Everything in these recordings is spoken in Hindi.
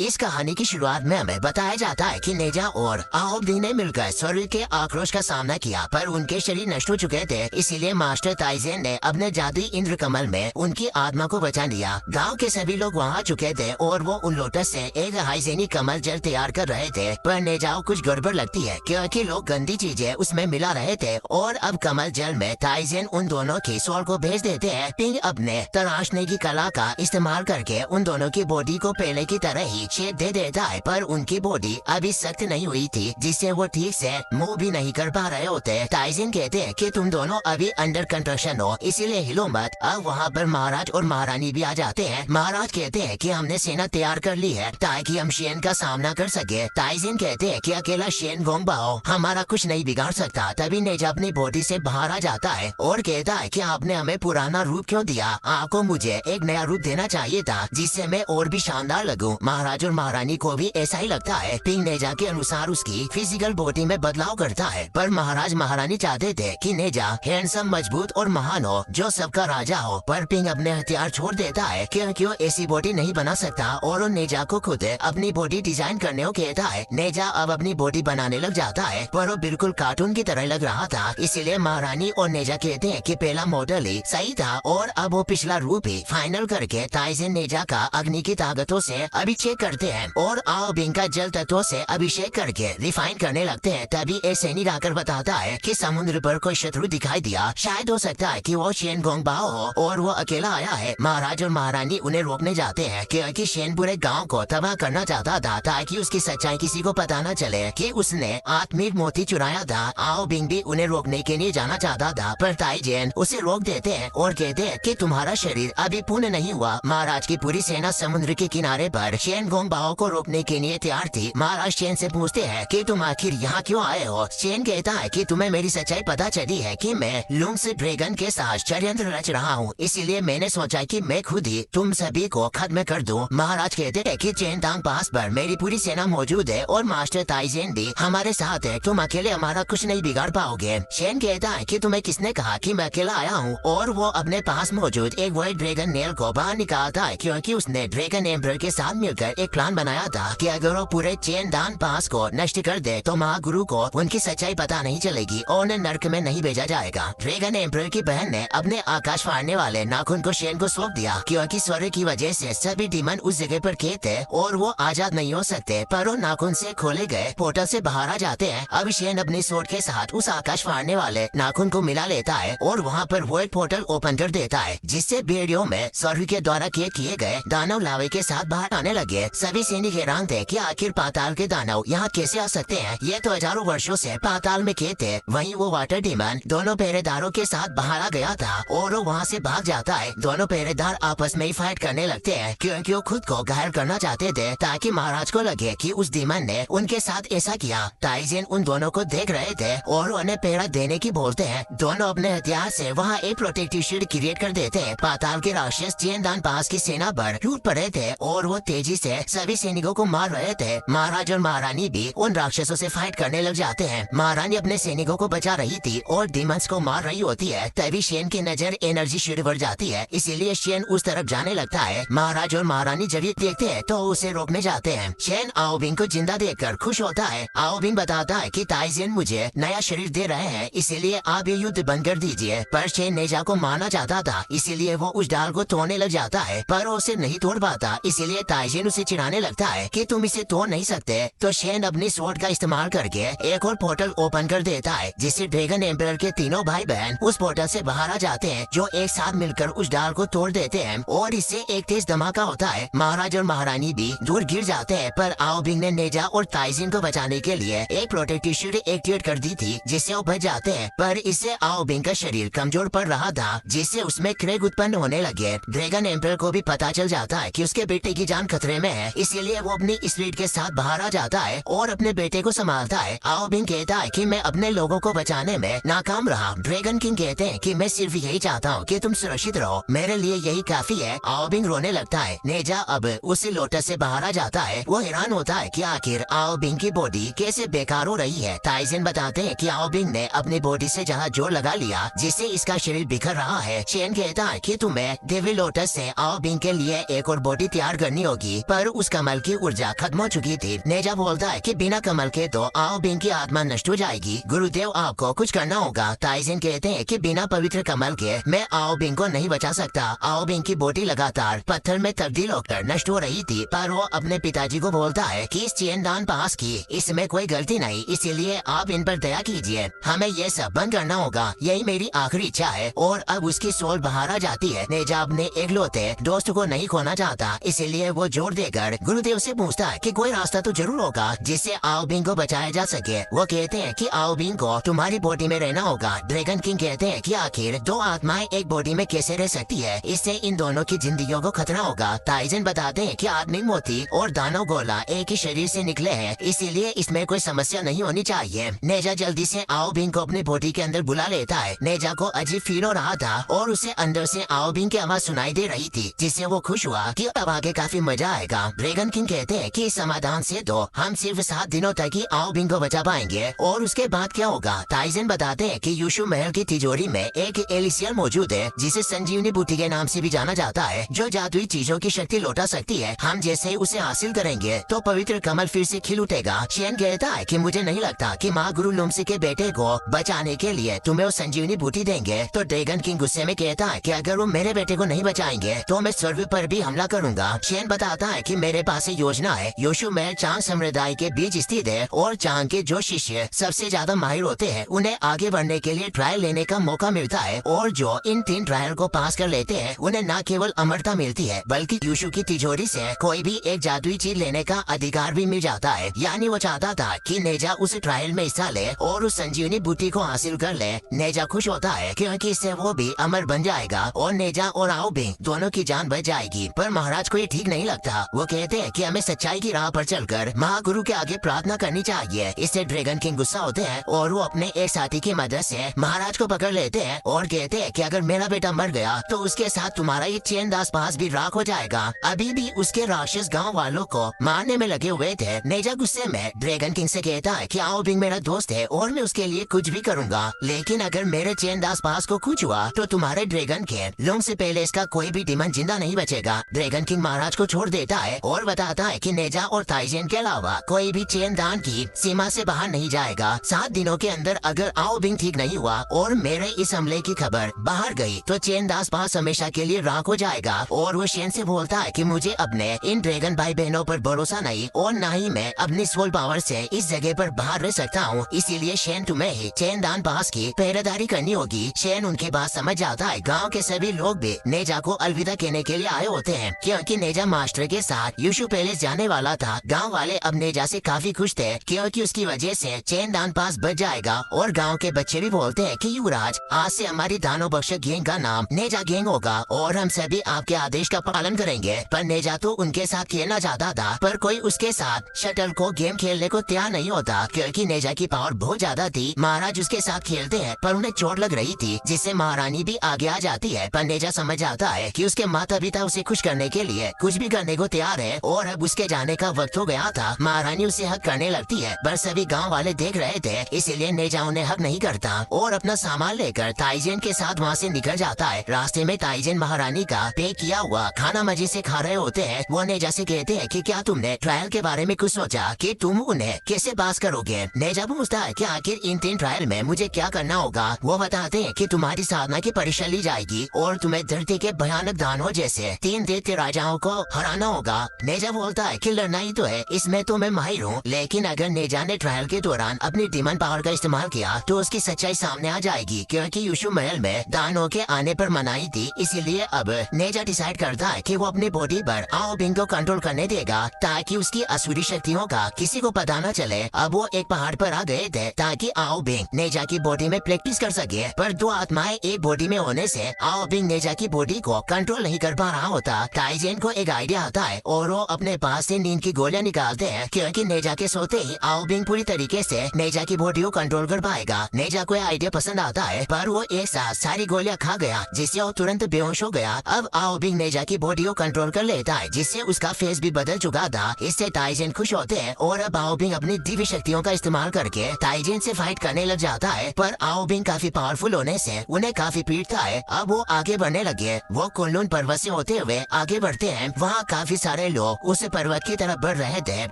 इस कहानी की शुरुआत में हमें बताया जाता है कि नेजा और आओबिंग ने मिलकर स्वर्ग के आक्रोश का सामना किया, पर उनके शरीर नष्ट हो चुके थे। इसीलिए मास्टर ताइजेन ने अपने जादुई इंद्र कमल में उनकी आत्मा को बचा लिया। गांव के सभी लोग वहां आ चुके थे और वो उन लोटस से एक हाइजेनिक कमल जल तैयार कर रहे थे, पर नेजाओ कुछ गड़बड़ लगती है क्योंकि लोग गंदी चीजें उसमें मिला रहे थे। और अब कमल जल में ताइजेन उन दोनों की सोल को भेज देते हैं। पिंग अपने तराशने की कला का इस्तेमाल करके उन दोनों की बॉडी को पहले की तरह ही शेप दे देता है, पर उनकी बॉडी अभी सख्त नहीं हुई थी, जिससे वो ठीक से मूव भी नहीं कर पा रहे होते। ताइजेन कहते हैं कि तुम दोनों अभी अंडर कंस्ट्रक्शन हो, इसीलिए हिलो मत। अब वहाँ पर महाराज और महारानी भी आ जाते हैं। महाराज कहते हैं कि हमने सेना तैयार कर ली है ताकि हम शेन का सामना कर सके। ताइजेन कहते हैं कि अकेला शेन गोंगबाओ हमारा कुछ नहीं बिगाड़ सकता। तभी नेजा अपनी बॉडी से बाहर आ जाता है और कहता है कि आपने हमें पुराना रूप क्यों दिया, आपको मुझे एक नया रूप देना चाहिए था जिससे मैं और भी शानदार लगूं। महाराज और महारानी को भी ऐसा ही लगता है। पिंग नेजा के अनुसार उसकी फिजिकल बॉडी में बदलाव करता है, पर महाराज महारानी चाहते थे कि नेजा हैंडसम, मजबूत और महान हो, जो सबका राजा हो। पर पिंग अपने हथियार छोड़ देता है क्योंकि वो ऐसी बॉडी नहीं बना सकता और वो नेजा को खुद अपनी बॉडी डिजाइन करने को कहता है। नेजा अब अपनी बॉडी बनाने लग जाता है, पर वो बिल्कुल कार्टून की तरह लग रहा था। इसीलिए महारानी और नेजा कहते हैं कि पहला मॉडल ही सही था और अब वो पिछला रूप ही फाइनल करके ताइजेन नेजा का अग्नि की ताकतों से अभिषेक करते हैं और आओबिंग का जल तत्वों से अभिषेक करके रिफाइन करने लगते हैं। तभी एक सैनिक आकर बताता है कि समुद्र पर कोई शत्रु दिखाई दिया, शायद हो सकता है कि वो शेन गोंगबाओ हो और वो अकेला आया है। महाराज और महारानी उन्हें रोकने जाते हैं क्योंकि शेन पूरे गांव को तबाह करना चाहता था ताकि उसकी सच्चाई किसी को पता न चले कि उसने आत्मिक मोती चुराया था। आओबिंग भी उन्हें रोकने के लिए जाना चाहता था, पर ताइजेन उसे रोक देते हैं और कहते हैं कि तुम्हारा शरीर अभी पूर्ण नहीं हुआ। महाराज की पूरी सेना समुद्र के किनारे पर शेन गोंगबाओ को रोकने के लिए तैयार थी। महाराज शेन से पूछते हैं कि तुम आखिर यहाँ क्यों आए हो। शेन कहता है कि तुम्हें मेरी सच्चाई पता चली है कि मैं लुंग्स ड्रैगन के साथ षड्यंत्र रच रहा हूँ, इसीलिए मैंने सोचा कि मैं खुद ही तुम सभी को खत्म कर दूं। महाराज कहते हैं कि चेनतांग पास पर मेरी पूरी सेना मौजूद है और मास्टर ताइजेन भी हमारे साथ है, तुम अकेले हमारा कुछ नहीं बिगाड़ पाओगे। शेन कहता है कि तुम्हें किसने कहा कि मैं अकेला आया हूँ, और वो अपने पास मौजूद एक व्हाइट ड्रैगन नेल को बाहर निकालता है क्योंकि उसने ड्रैगन एम्पर के साथ मिलकर एक प्लान बनाया था कि अगर वो पूरे चेनदान पास को नष्ट कर दे तो महागुरु को उनकी सच्चाई पता नहीं चलेगी और उन्हें नर्क में नहीं भेजा जाएगा। ड्रैगन एम्पर की बहन ने अपने आकाश फाड़ने वाले नाखून को शेन को सौंप दिया क्योंकि स्वर्ग की वजह से सभी डीमन उस जगह पर कैद थे और वो आजाद नहीं हो सकते, पर वो नाखून से खोले गए पोर्टल से बाहर आ जाते हैं। अब शेन अपनी सोट के साथ उस आकाश फाड़ने वाले नाखून को मिला लेता है और वहाँ पर वर्ल्ड पोर्टल ओपन कर देता है, जिससे भेड़ियों में स्वर्ग के द्वारा कैद किए गए दानव लावे के साथ बाहर आने लगे। सभी सैनिक हैरान थे कि आखिर पाताल के दानव यहाँ कैसे आ सकते हैं, ये तो हजारों वर्षों से पाताल में कैद थे। वहीं वो वाटर डीमन दोनों पहरेदारों के साथ बाहर आ गया था और वो वहाँ से भाग जाता है। दोनों पहरेदार आपस में ही फाइट करने लगते हैं क्योंकि वो खुद को घायल करना चाहते थे ताकि महाराज को लगे कि उस डीमन ने उनके साथ ऐसा किया। ताइजेन उन दोनों को देख रहे थे और उन्हें पहरा देने की बोलते हैं। दोनों अपने हथियार से वहाँ एक प्रोटेक्टिव शील्ड क्रिएट कर देते हैं। पाताल के राक्षस चेनदान पास की सेना पर टूट पड़े थे और वो तेजी से सभी सैनिकों को मार रहे थे। महाराज और महारानी भी उन राक्षसों से फाइट करने लग जाते हैं। महारानी अपने सैनिकों को बचा रही थी और डीमंस को मार रही होती है। तभी शेन की नजर एनर्जी शील्ड पर जाती है, इसीलिए शेन उस तरफ जाने लगता है। महाराज और महारानी जब ये देखते हैं तो उसे रोकने जाते हैं। शेन आओबिंग को जिंदा देखकर खुश होता है। आओबिंग बताता है कि ताइजेन मुझे नया शरीर दे रहे हैं, इसीलिए आप ये युद्ध बंद कर दीजिए। पर शेन नेजा को मारना चाहता था, इसीलिए वो उस डाल को तोड़ने लग जाता है, पर वो उसे नहीं तोड़ पाता। इसीलिए ताइजेन उसे चिढ़ाने लगता है कि तुम इसे तोड़ नहीं सकते। तो शेन अपनी स्वॉर्ड का इस्तेमाल करके एक और पोर्टल ओपन कर देता है, जिससे ड्रैगन एम्परर के तीनों भाई बहन उस पोर्टल से बाहर आ जाते हैं, जो एक साथ मिलकर उस डाल को तोड़ देते हैं और इससे एक तेज धमाका होता है। महाराज और महारानी भी दूर गिर जाते हैं, पर आओबिंग ने नेजा और ताइजेन को बचाने के लिए एक प्रोटेक्टिव शील्ड एक्टिवेट कर दी थी, जिससे वो बच जाते हैं। पर इससे आओबिंग का शरीर कमजोर पड़ रहा था, जिससे उसमें क्रेग उत्पन्न होने लगे। ड्रैगन एम्परर को भी पता चल जाता है कि उसके बेटे की जान खतरे में है, इसीलिए वो अपनी स्पीड के साथ बाहर आ जाता है और अपने बेटे को संभालता है। आओबिंग कहता है कि मैं अपने लोगों को बचाने में नाकाम रहा। ड्रैगन किंग कहते हैं कि मैं सिर्फ यही चाहता हूँ कि तुम सुरक्षित रहो, मेरे लिए यही काफी है। आओबिंग रोने लगता है। नेजा अब उसी लोटस से बाहर आ जाता है। वो हैरान होता है कि आखिर आओबिंग की बॉडी कैसे बेकार हो रही है। ताइजेन बताते हैं कि आओबिंग ने अपनी बॉडी से जहाँ जोर लगा लिया, जिससे इसका शरीर बिखर रहा है। शेन कहता है कि तुम्हें देवी लोटस से आओबिंग के लिए एक और बॉडी तैयार करनी होगी, पर उस कमल की ऊर्जा खत्म हो चुकी थी। नेजा बोलता है कि बिना कमल के तो आओ बिंग की आत्मा नष्ट हो जाएगी, गुरुदेव आपको कुछ करना होगा। ताइजिन कहते हैं कि बिना पवित्र कमल के मैं आओ बिंग को नहीं बचा सकता। आओ बिंग की बॉडी लगातार पत्थर में तब्दील होकर नष्ट हो रही थी, पर वो अपने पिताजी को बोलता है कि इस चेनदान पास की इसमें कोई गलती नहीं, इसीलिए आप इन पर दया कीजिए, हमें ये सब बंद करना होगा, यही मेरी आखिरी इच्छा है। और अब उसकी सोल बाहर आ जाती है। नेजा अपने एकलौते दोस्त को नहीं खोना चाहता, इसीलिए वो जोर देकर गुरुदेव से पूछता है कि कोई रास्ता तो जरूर होगा जिससे आओ बिंग को बचाया जा सके। वो कहते हैं कि आओ बिंग को तुम्हारी बॉडी में रहना होगा। ड्रैगन किंग कहते हैं कि आखिर दो आत्माएं एक बॉडी में कैसे रह सकती है, इससे इन दोनों की जिंदगियों को खतरा होगा। ताइजन बताते हैं कि आदमी मोती और दानव गोला एक ही शरीर से निकले हैं, इसीलिए इसमें कोई समस्या नहीं होनी चाहिए। नेजा जल्दी से आओ बिंग को अपनी बॉडी के अंदर बुला लेता है। नेजा को अजीब फील हो रहा था और उसे अंदर से आओ बिंग की आवाज सुनाई दे रही थी, जिससे वो खुश हुआ कि अब आगे काफी मजा आएगा। ड्रैगन किंग कहते हैं कि इस समाधान से तो हम सिर्फ 7 दिनों तक ही आओ बिंग को बचा पाएंगे, और उसके बाद क्या होगा। ताइजन बताते हैं कि यूशु महल की तिजोरी में एक एलिसियर मौजूद है, जिसे संजीवनी बूटी के नाम से भी जाना जाता है, जो जादुई चीजों की शक्ति लौटा सकती है। हम जैसे ही उसे हासिल करेंगे तो पवित्र कमल फिर से खिल उठेगा। शेन कहता है कि मुझे नहीं लगता कि माँ गुरु लुम्सी के बेटे को बचाने के लिए तुम्हें वो संजीवनी बूटी देंगे। तो ड्रैगन किंग गुस्से में कहता है कि अगर वो मेरे बेटे को नहीं बचाएंगे तो मैं स्वर्ग पर भी हमला करूंगा। शेन बताता है कि मेरे पास एक योजना है। योशु महल चांग समुदाय के बीच स्थित है, और चांग के जो शिष्य सबसे ज्यादा माहिर होते हैं उन्हें आगे बढ़ने के लिए ट्रायल लेने का मौका मिलता है, और जो इन 3 ट्रायल को पास कर लेते हैं उन्हें न केवल अमरता मिलती है बल्कि यूशु की तिजोरी से कोई भी एक जादुई चीज लेने का अधिकार भी मिल जाता है। यानी वो चाहता था कि नेजा उस ट्रायल में हिस्सा ले और उस संजीवनी बूटी को हासिल कर ले। नेजा खुश होता है क्योंकि इससे वो भी अमर बन जाएगा और नेजा और आओ बिंग दोनों की जान बच जाएगी। पर महाराज को ये ठीक नहीं लगता। वो कहते हैं कि हमें सच्चाई की राह पर चलकर महागुरु के आगे प्रार्थना करनी चाहिए। इससे ड्रैगन किंग गुस्सा होते हैं और वो अपने एक साथी की मदद से महाराज को पकड़ लेते हैं और कहते हैं कि अगर मेरा बेटा मर गया तो उसके साथ तुम्हारा ये चैनदास पास भी राख हो जाएगा। अभी भी उसके राक्षस गांव वालों को मारने में लगे हुए थे। नेजा गुस्से में ड्रैगन किंग से कहता है कि आओ बिंग मेरा दोस्त है और मैं उसके लिए कुछ भी करूंगा, लेकिन अगर मेरे चैनदास पास को कुछ हुआ तो तुम्हारे ड्रैगन के लूम से पहले इसका कोई भी डिमन जिंदा नहीं बचेगा। ड्रैगन किंग महाराज को छोड़ देता है और बताता है कि नेजा और ताइजेन के अलावा कोई भी चैनदान की सीमा से बाहर नहीं जाएगा। 7 दिनों के अंदर अगर आओ बिंग ठीक नहीं हुआ और मेरे इस हमले की खबर बाहर गई तो चैनदास पास हमेशा के लिए राख हो जाएगा। और वो शेन से बोलता है कि मुझे अपने इन ड्रैगन भाई बहनों पर भरोसा नहीं और न ही मैं अपनी सोल पावर से इस जगह पर बाहर रह सकता हूँ, इसीलिए शेन तुम्हें ही चैनदान पास की पहरेदारी करनी होगी। शेन उनकी बात समझ जाता है। गाँव के सभी लोग भी नेजा को अलविदा कहने के लिए आए होते हैं क्योंकि नेजा मास्टर के साथ यूशु पैलेस जाने वाला था। गाँव वाले अब नेजा से काफी खुश थे क्योंकि उसकी वजह से चैनदान पास बच जाएगा। और गाँव के बच्चे भी बोलते हैं कि युवराज आज से हमारी दानव बख्श गैंग का नाम नेजा गैंग होगा और हम सभी आपके आदेश का पालन करेंगे। पर नेजा तो उनके साथ खेलना चाहता था, पर कोई उसके साथ शटल को गेम खेलने को तैयार नहीं होता क्योंकि नेजा की पावर बहुत ज्यादा थी। महाराज उसके साथ खेलते हैं पर उन्हें चोट लग रही थी, जिससे महारानी भी आगे आ जाती है। पर नेजा समझ जाता है कि उसके माता पिता उसे खुश करने के लिए कुछ भी करने को तैयार है और अब उसके जाने का वक्त हो गया था। महारानी उसे हक करने लगती है पर सभी गाँव वाले देख रहे थे, इसलिए नेजा उन्हें हक नहीं करता और अपना सामान लेकर ताइजेन के साथ वहाँ से निकल जाता है। रास्ते में ताइजेन महारानी का पैक किया हुआ खाना मजे से खा रहे होते हैं। वो नेजा से कहते हैं कि क्या तुमने ट्रायल के बारे में कुछ सोचा कि तुम उन्हें कैसे पास करोगे। नेजा पूछता है कि आखिर इन 3 ट्रायल में मुझे क्या करना होगा। वो बताते हैं कि तुम्हारी साधना की परीक्षा ली जाएगी और तुम्हें धरती के भयानक दानवों जैसे 3 दैत्य राजाओं को हराना होगा। नेजा बोलता है कि लड़ना तो है, इसमें तो मैं माहिर हूँ, लेकिन अगर नेजा ने ट्रायल के दौरान अपनी डिमन पावर का इस्तेमाल किया तो उसकी सच्चाई सामने आ जाएगी क्योंकि यूशु महल में दानवों के आने पर मनाही थी। इसीलिए अब नेजा डिसाइड करता है कि वो अपनी बॉडी पर आओ बिंग को कंट्रोल करने देगा ताकि उसकी असुरी शक्तियों का किसी को पता न चले। अब वो एक पहाड़ पर आ गए थे ताकि आओ बिंग नेजा की बॉडी में प्रैक्टिस कर सके, पर 2 आत्माएं एक बॉडी में होने से आओ बिंग नेजा की बॉडी को कंट्रोल नहीं कर पा रहा होता। ताइजेन को एक आइडिया आता है और वो अपने पास से नींद की गोलियां निकालते हैं क्योंकि नेजा के सोते ही आओ बिंग पूरी तरीके से नेजा की बॉडी को कंट्रोल कर पाएगा। नेजा को आइडिया पसंद आता है पर वो एक साथ सारी गोलियां खा गया जिससे वो तुरंत बेहोश हो गया। अब आओ बिंग नेजा की बॉडी को कंट्रोल कर लेता है जिससे उसका फेस भी बदल चुका था। इससे ताइजेन खुश होते हैं और अब आओ बिंग अपनी दिव्य शक्तियों का इस्तेमाल करके ताइजेन से फाइट करने लग जाता है, पर आओ बिंग काफी पावरफुल होने से उन्हें काफी पीटता है। अब वो आगे बढ़ने लगे। वो कुनलुन पर्वत से होते हुए आगे बढ़ते हैं। वहाँ काफी सारे लोग उस पर्वत की तरफ बढ़ रहे थे।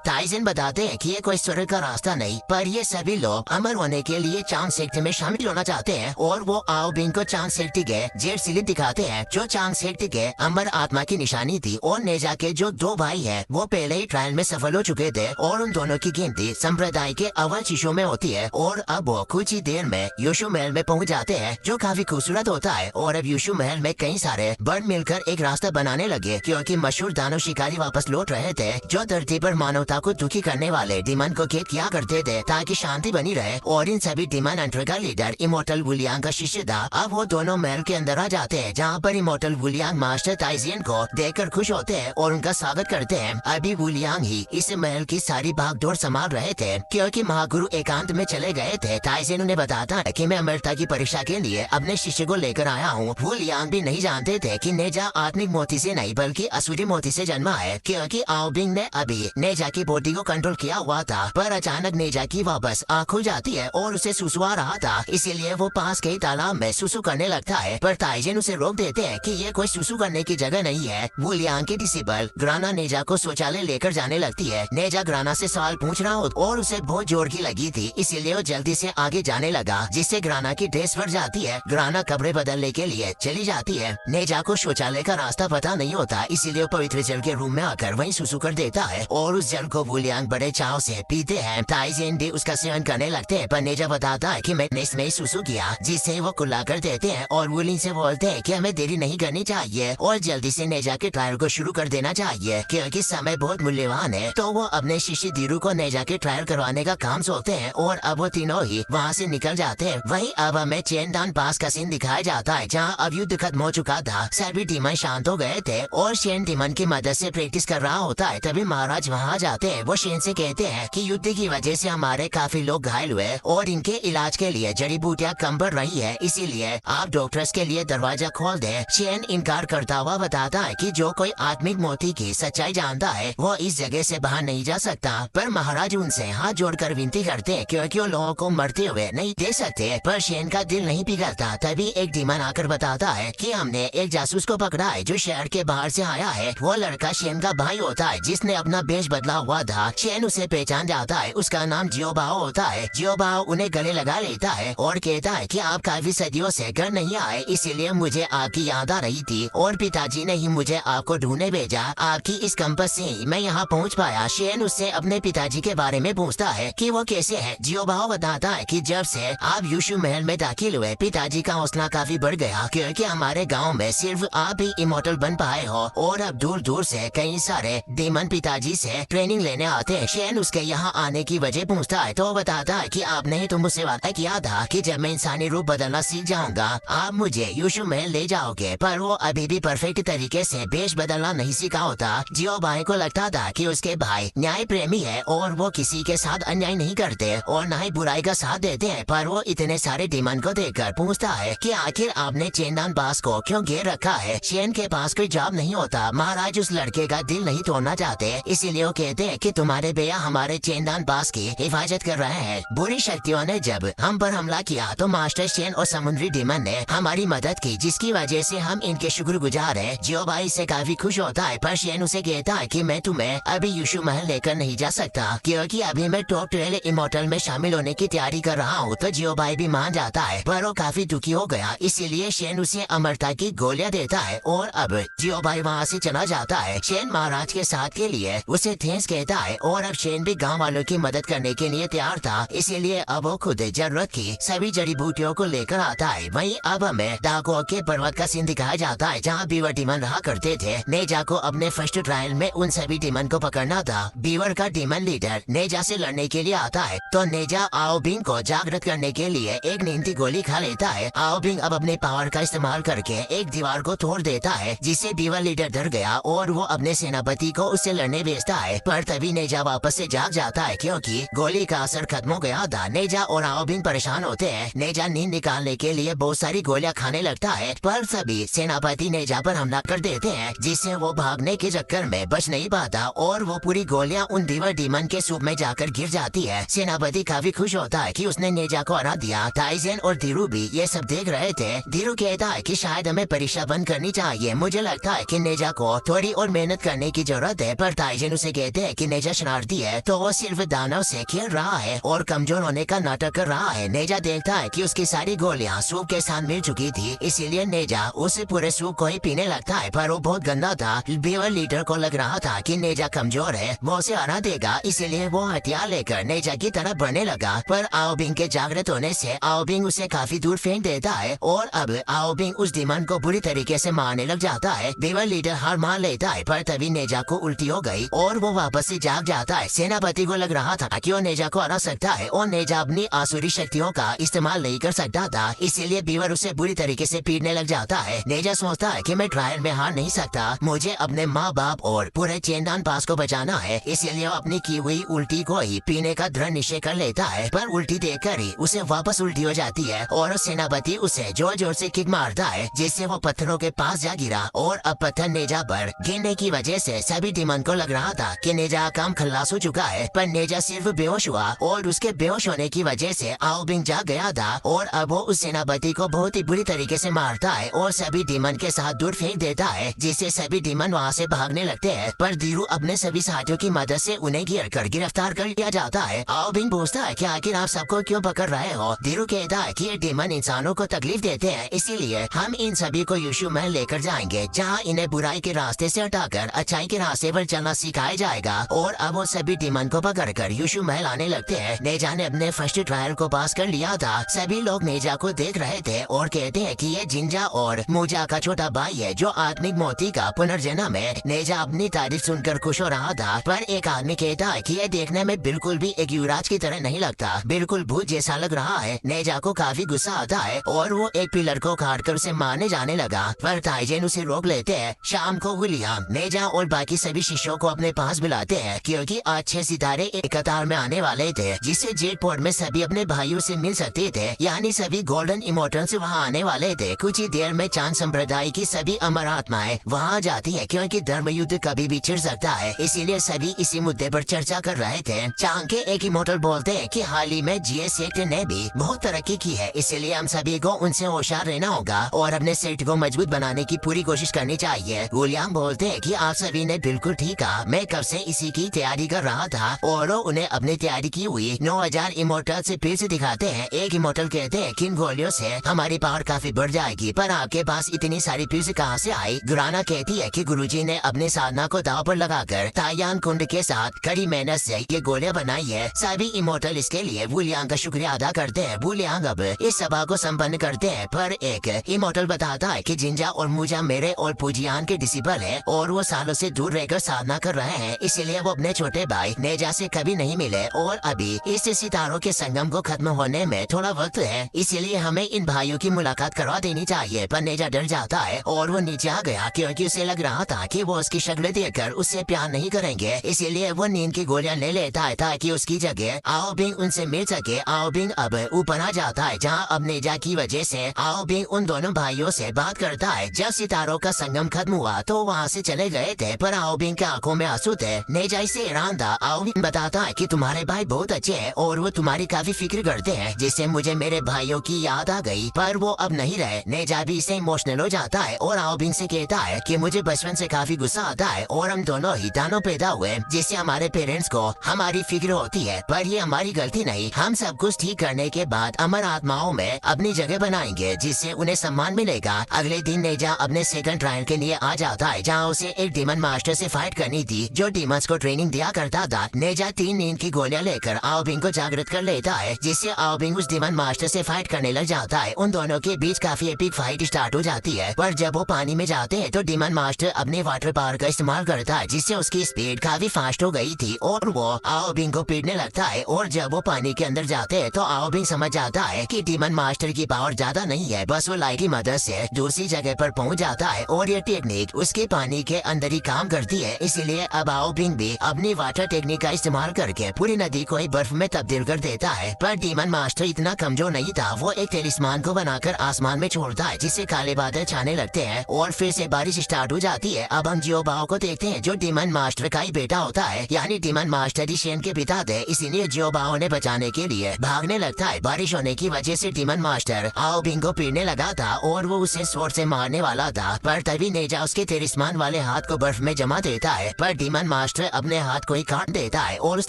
टाइजन बताते हैं कि ये कोई स्वर्ग का रास्ता नहीं, पर ये सभी लोग अमर होने के लिए चांद सेक्टर में शामिल होना चाहते हैं। और वो आओ बिंग को चांद सेक्टर के जेड सिली दिखाते हैं, जो चांद सेक्टर के अमर आत्मा की निशानी थी। और नेजा के जो दो भाई हैं वो पहले ही ट्रायल में सफल हो चुके थे और उन दोनों की गिनती संप्रदाय के अव्वल शिष्यों में होती है। और अब वो कुछ ही देर में यीशु महल में पहुंच जाते हैं, जो काफी खूबसूरत होता है। और अब यीशु महल में कई सारे बर्ड मिलकर एक रास्ता बनाने लगे, क्योंकि मशहूर दानव शिकारी वापस लौट रहे थे, जो धरती पर मानवता को दुखी करने वाले डिमन को कैद किया करते थे ताकि शांति बनी रहे। और इन सभी डिमन हंटर का लीडर इमोर्टल वुलियांग का शिष्य था। अब वो दोनों महल के अंदर आ जाते हैं, जहाँ पर इमोर्टल वुलियांग मास्टर ताइजियन को देखकर खुश होते हैं और उनका स्वागत करते हैं। अभी वुलियांग ही इस महल की सारी भागदौड़ संभाल रहे थे, क्योंकि महागुरु एकांत में चले गए थे। ताइजियन उन्हें बताता है कि मैं अमरता की परीक्षा के लिए अपने शिष्य को लेकर आया हूँ। वुलियांग भी नहीं जानते थे कि नेजा आत्मिक मोती से नहीं बल्कि असुरी मोती से जन्मा है, क्योंकि आओ बिंग ने अभी नेजा की बॉडी को कंट्रोल किया हुआ था। पर अचानक नेजा की वापस आँख खुल जाती है और उसे सुसु आ रहा था, इसीलिए वो पास के तालाब में सुसु करने लगता है। पर ताइजियन उसे रोक देते हैं कि ये कोई सुसु करने की जगह नहीं है। वुलियांग के डिसिबल ग्राना नेजा को शौचालय लेकर जाने लगती है। नेजा ग्राना से सवाल पूछ रहा हो और उसे बहुत जोर की लगी थी, इसीलिए वो जल्दी से आगे जाने लगा, जिससे ग्राना की ड्रेस फट जाती है। ग्राना कपड़े बदलने के लिए चली जाती है। नेजा को शौचालय का रास्ता पता नहीं होता, इसीलिए वो पवित्र जल के रूम में आकर वहीं सुसु कर देता है और उस जल को वुलियांग बड़े चाव से पीते हैं। ताइजियन भी उसका सेवन करने लगते हैं, पर नेजा बताता है कि मैंने इसमें सुसु किया, जिससे वो कुल्ला कर देते हैं और वुलिंग से बोलते हैं कि हमें देरी नहीं करनी चाहिए और जल्दी से नेजा के ट्रायल को शुरू कर देना चाहिए, क्योंकि समय बहुत मूल्यवान है। तो वो अपने शिष्य धीरू को नेजा के ट्रायल करवाने का काम सौंपते हैं और अब वो तीनों ही वहाँ से निकल जाते हैं। वहीं अब हमें चेनदान पास का सीन दिखाया जाता है, जहाँ अब युद्ध खत्म हो चुका था। सभी डीमन शांत हो गए थे और शेन डीमन की मदद से प्रैक्टिस कर रहा होता है। तभी महाराज वहाँ जाते हैं। वो शेन से कहते हैं कि युद्ध की वजह से हमारे काफी लोग घायल हुए और इनके इलाज के लिए जड़ी बूटियाँ कम पड़ रही है, इसीलिए आप डॉक्टर्स के लिए दरवाजा खोल दे। शेन इनकार करता हुआ बताता है कि जो कोई आत्मिक मोती की सच्चाई जानता है वो इस जगह से बाहर नहीं जा सकता। पर महाराज उनसे हाथ जोड़कर विनती करते हैं, क्योंकि वो लोगों को मरते हुए नहीं देख सकते। पर शेन का दिल नहीं पिघलता। तभी एक डीमन आकर बताता है कि हमने एक जासूस को पकड़ा है, जो शहर के बाहर से आया है। वो लड़का शेन का भाई होता है, जिसने अपना बेश बदला हुआ था। शेन उसे पहचान जाता है। उसका नाम जियोबाओ होता है। जियोबाओ उन्हें गले लगा लेता है और कहता है कि आप काफी सदियों से घर नहीं आए, इसीलिए मुझे आपकी याद आ रही थी और पिताजी ने ही मुझे आपको ढूंढने भेजा। आपकी इस कंपस से ही मैं यहाँ पहुँच पाया। शेन उससे अपने पिताजी के बारे में पूछता है कि वो कैसे है। जियोबाओ बताता है कि जब से आप यीशु महल में दाखिल हुए, पिताजी का हौसला काफी बढ़ गया, क्योंकि हमारे गांव में सिर्फ आप ही इमोर्टल बन पाए हो और अब दूर दूर से कई सारे डीमन पिताजी से ट्रेनिंग लेने आते हैं। शेन उसके यहाँ आने की वजह पूछता है तो बताता है कि आपने ही तो मुझसे वादा किया था कि जब मैं इंसानी रूप बदलना सीख जाऊंगा आप मुझे यीशु महल ले जाओगे। पर वो अभी भी परफेक्ट तरीके से भेष बदलना नहीं सीखा होता। जियो भाई को लगता था कि उसके भाई न्याय प्रेमी है और वो किसी के साथ अन्याय नहीं करते और न ही बुराई का साथ देते हैं। पर वो इतने सारे डीमन को देखकर पूछता है कि आखिर आपने चेनदान पास को क्यों घेर रखा है। शेन के पास कोई जवाब नहीं होता। महाराज उस लड़के का दिल नहीं तोड़ना चाहते, इसीलिए वो कहते हैं कि तुम्हारे भैया हमारे चेनदान पास की हिफाजत कर रहे हैं। बुरी शक्तियों ने जब हम पर हमला किया तो मास्टर शेन और समुद्री डीमन ने हमारी मदद की, जिसकी वजह से हम इनके शुक्रगुजार हैं। जियो भाई से काफी खुश होता है, पर शेन उसे कहता है कि मैं तुम्हें अभी यीशु महल लेकर नहीं जा सकता, क्योंकि अभी मैं टॉप 12 इमोर्टल में शामिल होने की तैयारी कर रहा हूँ। तो जियो भाई भी मान जाता है, पर वो काफी दुखी हो गया, इसीलिए शेन उसे अमरता की गोलियां देता है और अब जियो भाई वहाँ से चला जाता है। शेन महाराज के साथ के लिए उसे थैंक्स कहता है और अब शेन भी गाँव वालों की मदद करने के लिए तैयार था, इसीलिए अब वो खुद जरूरत की सभी जड़ी बूटियों को लेकर आता है। वहीं अब हमें डाको के पर्वत का सीन दिखाया जाता है, जहाँ बीवर डीमन रहा करते थे। नेजा को अपने फर्स्ट ट्रायल में उन सभी डीमन को पकड़ना था। बीवर का डीमन लीडर नेजा से लड़ने के लिए आता है, तो नेजा आओ बिंग को जागृत करने के लिए एक नींद गोली खा लेता है। आओ बिंग अब अपने पावर का इस्तेमाल करके एक दीवार को तोड़ देता है, जिससे बीवर लीडर डर गया और वो अपने सेनापति को उससे लड़ने भेजता है। पर तभी नेजा वापस से जाग जाता है, क्योंकि गोली का असर खत्म हो गया था। नेजा और आओ बिंग परेशान होते हैं। नेजा नींद निकालने के लिए बहुत सारी गोलियां खाने लगता है, पर सभी सेनापति नेजा पर हमला कर देते हैं, जिससे वो भागने के चक्कर में बच नहीं पाता और वो पूरी गोलियां उन बीवर डीमन के सूप में जाकर गिर जाती है। सेनापति काफी खुश होता है कि उसने नेजा को हरा दिया। टाइजन और धीरू भी ये सब देख रहे थे। धीरू कहता है कि शायद हमें परीक्षा बंद करनी चाहिए। मुझे लगता है कि नेजा को थोड़ी और मेहनत मेहनत करने की जरूरत है, पर ताइजन उसे कहते हैं कि नेजा शरारती है तो वो सिर्फ दानव से खेल रहा है और कमजोर होने का नाटक कर रहा है। नेजा देखता है कि उसकी सारी गोलियां सूप के साथ मिल चुकी थी, इसीलिए नेजा उसे पूरे सूप को ही पीने लगता है, पर वो बहुत गंदा था। बीवर लीडर को लग रहा था कि नेजा कमजोर है, वो उसे हरा देगा, इसीलिए वो हथियार लेकर नेजा की तरफ बढ़ने लगा। पर आओबिंग के जागृत होने से आओबिंग उसे काफी दूर फेंक देता है और अब आओबिंग उस डीमन को बुरी तरीके से मारने लग जाता है। बीवर लीडर हार मान लेता है, पर तभी नेजा को उल्टी हो गई और वो वापस से जाग जाता है। सेनापति को लग रहा था कि वो नेजा को हरा सकता है और नेजा अपनी आसुरी शक्तियों का इस्तेमाल नहीं कर सकता था, इसीलिए बीवर उसे बुरी तरीके से पीटने लग जाता है। नेजा सोचता है कि मैं ट्रायल में हार नहीं सकता, मुझे अपने माँ बाप और पूरे चेंदान पास को बचाना है, इसलिए वो अपनी की हुई उल्टी को ही पीने का दृढ़ निश्चय कर लेता है। पर उल्टी देखकर ही उसे वापस उल्टी हो जाती है और सेनापति उसे जोर जोर से किक मारता है, जिससे वो पत्थरों के पास जा गिरा और अब पत्थर नेजा पर गिरने की वजह से सभी डीमन को लग रहा था कि नेजा का काम खल्लास हो चुका है। पर नेजा सिर्फ बेहोश हुआ और उसके बेहोश होने की वजह से आओबिंग जाग गया था और अब वो उस सेनापति को बहुत ही बुरी तरीके से मारता है और सभी डीमन के साथ दूर फेंक देता है, जिससे सभी डीमन वहाँ से भागने लगते हैं। पर धीरू अपने सभी साथियों की मदद से उन्हें घेर कर गिरफ्तार कर लिया जाता है। आओबिंग पूछता है कि आखिर आप सबको क्यों पकड़ रहे हो? धीरू कहता है कि ये डीमन इंसानों को तकलीफ देते हैं, इसीलिए हम इन सभी को यीशु महल लेकर जाएंगे, जहाँ इन्हें बुराई के रास्ते से हटाकर अच्छाई के रास्ते पर चलना सिखाया जाएगा। और अब वो सभी डीमन को पकड़कर यीशु महल आने लगते हैं। नेजा ने अपने फर्स्ट ट्रायल को पास कर लिया था। सभी लोग नेजा को देख रहे थे और कहते हैं कि ये जिंजा और मूजा का छोटा भाई है जो आत्मिक मोती का पुनर्जन्म है। नेजा अपनी तारीफ सुनकर खुश हो रहा था, पर एक आदमी कहता है कि ये देखने में बिल्कुल भी एक युवराज की तरह नहीं लगता, बिल्कुल भूत जैसा लग रहा है। नेजा को काफी गुस्सा आता है और वो एक पिलर को काटकर उसे मारने जाने लगा, पर ताइजेन उसे रोक लेते हैं। शाम को विलियम, नेजा और बाकी सभी शिष्यों को अपने पास बुलाते हैं क्योंकि आज 6 सितारे एक कतार में आने वाले थे, जिससे जेट पोर्ट में सभी अपने भाइयों से मिल सकते थे, यानी सभी गोल्डन इमोर्टल्स वहाँ आने वाले थे। कुछ ही देर में चांद संप्रदाय की सभी अमर आत्माएं वहाँ जाती है क्योंकि धर्म युद्ध कभी भी छिड़ सकता है, इसीलिए सभी इसी मुद्दे पर चर्चा कर रहे थे। चांद के एक इमोर्टल बोलते हैं कि हाल ही में जीएस सेक्टर ने भी बहुत तरक्की की है, इसलिए हम सभी को उनसे होशियार रहना होगा और अपने सेक्टर को मजबूत बनाने की पूरी कोशिश करनी चाहिए। विलियम बोलते हैं कि आप सभी ने बिल्कुल ठीक कहा, मैं कब से इसी की तैयारी कर रहा था। और उन्हें अपनी तैयारी की हुई 9000 इमोर्टल से फिर से दिखाते हैं। एक इमोर्टल कहते हैं कि इन गोलियों से हमारी पावर काफी बढ़ जाएगी, पर आपके पास इतनी सारी फिर कहाँ से आई? गुराना कहती है कि गुरुजी ने अपने साधना को दाव पर लगाकर तायान कुंड के साथ कड़ी मेहनत से ये गोलियां बनाई है। सभी इमोर्टल इसके लिए वुलियांग का शुक्रिया अदा करते हैं। वुलियांग अब इस सभा को संपन्न करते हैं, पर एक इमोर्टल बताता है कि जिंजा और मूजा मेरे और पूजियान के डिसिपल है और वो सालों से दूर रहकर साधना कर रहे हैं, इसलिए वो अपने छोटे भाई नेजा से कभी नहीं मिले और अभी इस सितारों के संगम को खत्म होने में थोड़ा वक्त है, इसलिए हमें इन भाइयों की मुलाकात करवा देनी चाहिए। पर नेजा डर जाता है और वो नीचे आ गया क्योंकि उसे लग रहा था कि वो उसकी शक्ल देखकर उससे प्यार नहीं करेंगे, इसीलिए वो नींद की गोलियां ले लेता है ताकि उसकी जगह आओबिंग उनसे मिल सके। आओबिंग अब ऊपर आ जाता है जहाँ अब नेजा की वजह से आओबिंग उन दोनों भाइयों से बात करता है। जब सितारों का संगम खत्म हुआ तो वहाँ से चले गए थे, पर आओबिंग के आंखों में आंसू थे। नेजा इससे हैरान था। आओबिंग बताता है कि तुम्हारे भाई बहुत अच्छे हैं और वो तुम्हारी काफी फिक्र करते हैं, जिससे मुझे मेरे भाइयों की याद आ गई, पर वो अब नहीं रहे। नेजा भी इससे इमोशनल हो जाता है और आओबिंग से कहता है कि मुझे बचपन से काफी गुस्सा आता है और हम दोनों ही दानव पैदा हुए, जिससे हमारे पेरेंट्स को हमारी फिक्र होती है, पर ये हमारी गलती नहीं। हम सब कुछ ठीक करने के बाद अमर आत्माओं में अपनी जगह बनाएंगे, जिससे उन्हें सम्मान मिलेगा। अगले दिन नेजा अपने सेकंड ट्रायल के लिए आ जाता है, जहाँ उसे एक डीमन मास्टर से फाइट करनी थी जो डीमंस को ट्रेनिंग दिया करता था। नेजा 3 नींद की गोलियां लेकर आओबिंग को जागृत कर लेता है, जिससे आओबिंग उस डीमन मास्टर से फाइट करने लग जाता है। उन दोनों के बीच काफी एपिक फाइट स्टार्ट हो जाती है, पर जब वो पानी में जाते हैं तो डीमन मास्टर अपने वाटर पावर का इस्तेमाल करता है, जिससे उसकी स्पीड काफी फास्ट हो गई थी और वो आओबिंग को पीटने लगता है। और जब वो पानी के अंदर जाते हैं तो आओबिंग समझ जाता है कि डीमन मास्टर की पावर ज्यादा नहीं है, बस वो लाइट की मदद से दूसरी जगह पर पहुंच जाता है और ये टेक्निक उसके पानी के अंदर ही काम करती है। इसलिए अब आओबिंग भी अपनी वाटर टेक्निक का इस्तेमाल करके पूरी नदी को ही बर्फ में तब्दील कर देता है। पर डीमन मास्टर इतना कमजोर नहीं था, वो एक टेलिस्मान को बनाकर आसमान में छोड़ता है, जिससे काले बादल छाने लगते हैं और फिर से बारिश स्टार्ट हो जाती है। अब हम जियोबाओ को देखते हैं जो डीमन मास्टर का ही बेटा होता है, यानी डीमन मास्टर ही शेन के पिता थे, इसीलिए जियोबाओ ने बचाने के लिए भागने लगता है। बारिश होने की वजह से डीमन मास्टर आओबिंग को पीटने लगा था और वो उसे स्वॉर्ड से मारने वाला था, पर तभी नेजा उसके टेलिस्मान वाले हाथ हाथ को बर्फ में जमा देता है, पर डीमन मास्टर अपने हाथ को ही काट देता है और उस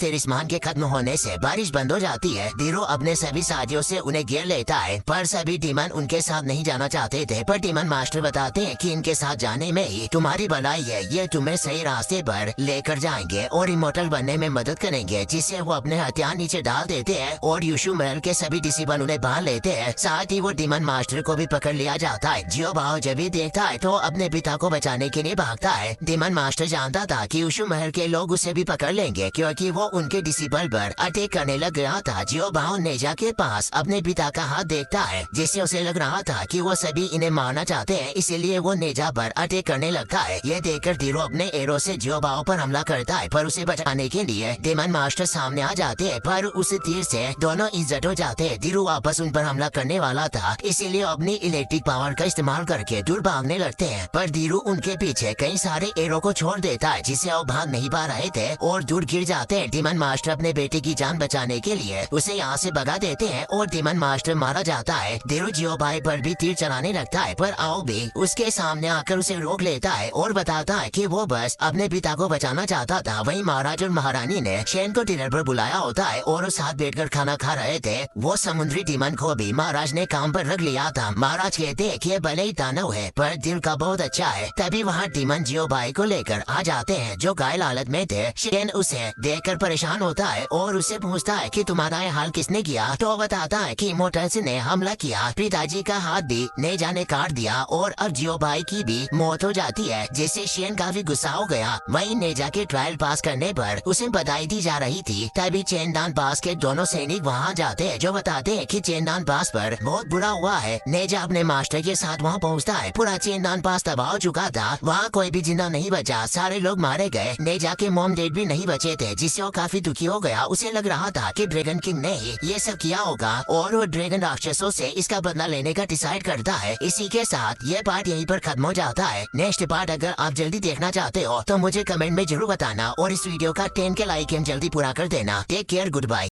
तिलिस्मान के खत्म होने से बारिश बंद हो जाती है। धीरू अपने सभी साथियों से उन्हें घेर लेता है, पर सभी डीमन उनके साथ नहीं जाना चाहते थे। पर डीमन मास्टर बताते हैं कि इनके साथ जाने में ही तुम्हारी भलाई है, ये तुम्हें सही रास्ते पर लेकर जाएंगे और इमोर्टल बनने में मदद करेंगे। जिससे वो अपने हथियार नीचे डाल देते हैं और यूशु महल के सभी डिसिबल उन्हें बांध लेते हैं। साथ ही वो डीमन मास्टर को भी पकड़ लिया जाता है। जियो बाओ जब भी देखता है तो अपने पिता को बचाने के लिए भागता है। डीमन मास्टर जानता था कि यूशु महल के लोग उसे भी पकड़ लेंगे, क्योंकि वो उनके डिसिबल पर अटैक करने लग गया था। जियो बाओ नेजा के पास अपने पिता का हाथ देखता है, जिससे उसे लग रहा था कि वो सभी इन्हें मारना चाहते हैं, इसीलिए वो नेजा पर अटैक करने लगता है। ये देखकर धीरू अपने एरो से जियो बाओ पर हमला करता है, पर उसे बचाने के लिए डीमन मास्टर सामने आ जाते हैं, पर उस तीर से दोनों इज्जत हो जाते हैं। धीरू वापस उन पर हमला करने वाला था, इसीलिए अपनी इलेक्ट्रिक पावर का इस्तेमाल करके दूर भागने लगते हैं, पर धीरू उनके पीछे कई सारे एरो को छोड़ देता है, जिससे वो भाग नहीं पा रहे थे और दूर गिर जाते हैं। डीमन मास्टर अपने बेटे की जान बचाने के लिए उसे यहाँ से भगा देते हैं और डीमन मास्टर मारा जाता है। धीरू जियो भाई पर भी तीर चलाने लगता है, पर आओ भी उसके सामने आकर उसे रोक लेता है और बताता है कि वो बस अपने पिता को बचाना चाहता था। वहीं महाराज और महारानी ने शेन को डिनर पर बुलाया होता है और उस साथ बैठकर खाना खा रहे थे। वो समुद्री डीमन को भी महाराज ने काम पर रख लिया था। महाराज कहते हैं कि भले ही दानव है पर दिल का बहुत अच्छा है। तभी वहाँ डीमन जियो भाई को लेकर आ जाते हैं, जो घायल हालत में थे। शेन उसे देखकर परेशान होता है और उससे पूछता है कि तुम्हारा ये हाल किसने किया, तो बताता है कि इमोर्टल्स ने हमला किया, पिताजी का हाथ भी नेजा ने काट दिया और अब जियो भाई की भी मौत हो जाती है, जिससे शेन काफी गुस्सा हो गया। वहीं नेजा के ट्रायल पास करने पर उसे बधाई दी जा रही थी। तभी चेनदान पास के दोनों सैनिक वहाँ जाते हैं, जो बताते हैं कि चेनदान पास पर बहुत बुरा हुआ है। नेजा अपने मास्टर के साथ वहाँ पहुँचता है। पूरा चेनदान पास तबाह हो चुका था, वहाँ कोई भी जिंदा नहीं बचा, सारे लोग मारे गए। नेजा के मॉम डैड भी नहीं बचे थे, जिससे वो काफी दुखी हो गया। उसे लग रहा था कि ड्रैगन किंग ने ही ये सब किया होगा और वो ड्रैगन राक्षसों से इसका बदला लेने का डिसाइड करता है। इसी के साथ ये पार्ट यहीं पर खत्म हो जाता है। नेक्स्ट पार्ट अगर आप जल्दी देखना चाहते हो तो मुझे कमेंट में जरूर बताना और इस वीडियो का 10 के लाइक हम जल्दी पूरा कर देना। Take care, good bye.